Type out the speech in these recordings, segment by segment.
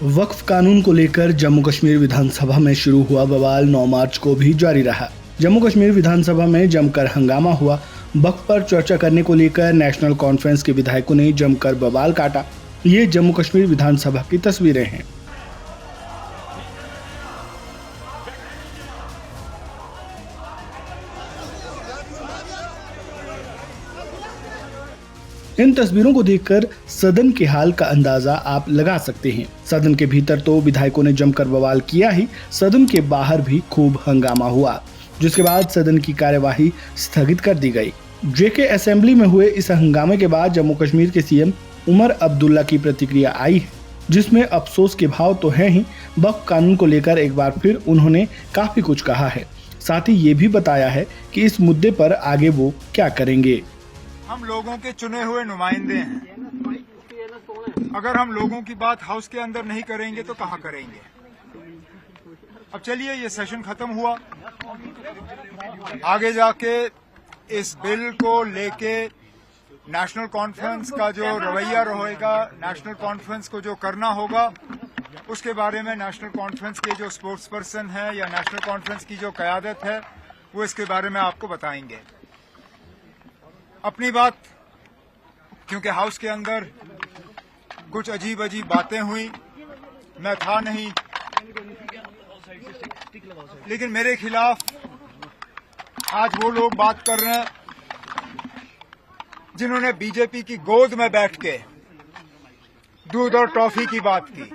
वक्फ कानून को लेकर जम्मू कश्मीर विधानसभा में शुरू हुआ बवाल 9 मार्च को भी जारी रहा। जम्मू कश्मीर विधानसभा में जमकर हंगामा हुआ। वक्फ पर चर्चा करने को लेकर नेशनल कॉन्फ्रेंस के विधायकों ने जमकर बवाल काटा। ये जम्मू कश्मीर विधानसभा की तस्वीरें हैं। इन तस्वीरों को देखकर सदन के हाल का अंदाजा आप लगा सकते हैं। सदन के भीतर तो विधायकों ने जमकर बवाल किया ही, सदन के बाहर भी खूब हंगामा हुआ, जिसके बाद सदन की कार्यवाही स्थगित कर दी गई। जेके असेंबली में हुए इस हंगामे के बाद जम्मू कश्मीर के सीएम उमर अब्दुल्ला की प्रतिक्रिया आई है, जिसमें अफसोस के भाव तो हैं ही। वक्फ कानून को लेकर एक बार फिर उन्होंने काफी कुछ कहा है। साथ ही ये भी बताया है कि इस मुद्दे पर आगे वो क्या करेंगे। हम लोगों के चुने हुए नुमाइंदे हैं। अगर हम लोगों की बात हाउस के अंदर नहीं करेंगे तो कहां करेंगे। अब चलिए, ये सेशन खत्म हुआ। आगे जाके इस बिल को लेके नेशनल कॉन्फ्रेंस का जो रवैया रहेगा, नेशनल कॉन्फ्रेंस को जो करना होगा, उसके बारे में नेशनल कॉन्फ्रेंस के जो स्पोर्ट्स पर्सन है या नेशनल कॉन्फ्रेंस की जो क़यादत है, वो इसके बारे में आपको बताएंगे। अपनी बात, क्योंकि हाउस के अंदर कुछ अजीब अजीब बातें हुई, मैं था नहीं, लेकिन मेरे खिलाफ आज वो लोग बात कर रहे हैं जिन्होंने बीजेपी की गोद में बैठ के दूध और टॉफी की बात की,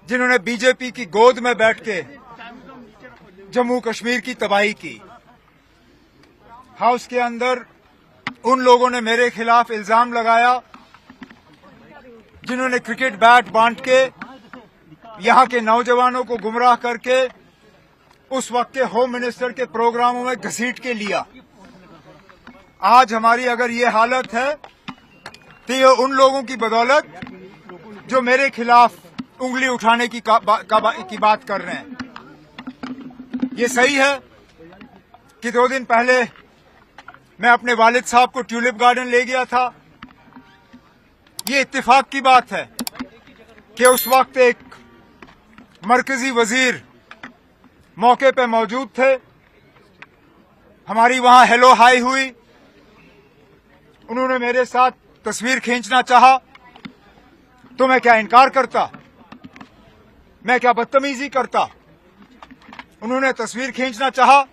जिन्होंने बीजेपी की गोद में बैठ के जम्मू कश्मीर की तबाही की। हाउस के अंदर उन लोगों ने मेरे खिलाफ इल्जाम लगाया जिन्होंने क्रिकेट बैट बांट के यहां के नौजवानों को गुमराह करके उस वक्त के होम मिनिस्टर के प्रोग्रामों में घसीट के लिया। आज हमारी अगर ये हालत है तो ये उन लोगों की बदौलत जो मेरे खिलाफ उंगली उठाने की बात कर रहे हैं। ये सही है कि 2 दिन पहले मैं अपने वालिद साहब को ट्यूलिप गार्डन ले गया था। ये इत्तेफाक की बात है कि उस वक्त एक मरकजी वजीर मौके पे मौजूद थे। हमारी वहां हेलो हाई हुई। उन्होंने मेरे साथ तस्वीर खींचना चाहा तो मैं क्या इनकार करता? मैं क्या बदतमीजी करता? उन्होंने तस्वीर खींचना चाहा,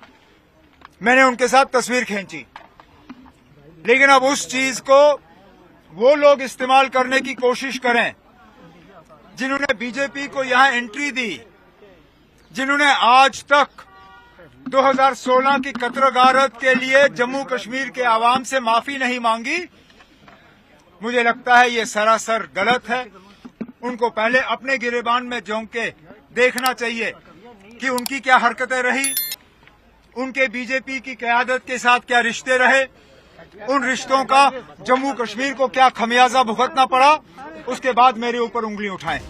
मैंने उनके साथ तस्वीर खींची। लेकिन अब उस चीज को वो लोग इस्तेमाल करने की कोशिश करें जिन्होंने बीजेपी को यहां एंट्री दी, जिन्होंने आज तक 2016 की कत्ल-गारत के लिए जम्मू कश्मीर के आवाम से माफी नहीं मांगी। मुझे लगता है ये सरासर गलत है। उनको पहले अपने गिरेबान में झोंक के देखना चाहिए कि उनकी क्या हरकतें रही, उनके बीजेपी की क़यादत के साथ क्या रिश्ते रहे, उन रिश्तों का जम्मू कश्मीर को क्या खमियाजा भुगतना पड़ा, उसके बाद मेरे ऊपर उंगली उठाएं।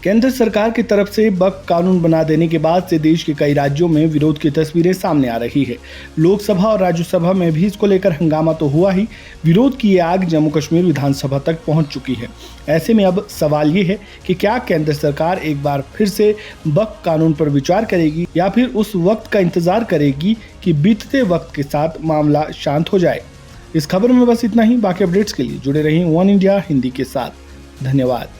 केंद्र सरकार की तरफ से वक्फ कानून बना देने के बाद से देश के कई राज्यों में विरोध की तस्वीरें सामने आ रही है। लोकसभा और राज्यसभा में भी इसको लेकर हंगामा तो हुआ ही, विरोध की ये आग जम्मू कश्मीर विधानसभा तक पहुंच चुकी है। ऐसे में अब सवाल ये है कि क्या केंद्र सरकार एक बार फिर से वक्फ कानून पर विचार करेगी या फिर उस वक्त का इंतजार करेगी कि बीतते वक्त के साथ मामला शांत हो जाए। इस खबर में बस इतना ही। बाकी अपडेट्स के लिए जुड़े रहें वन इंडिया हिंदी के साथ। धन्यवाद।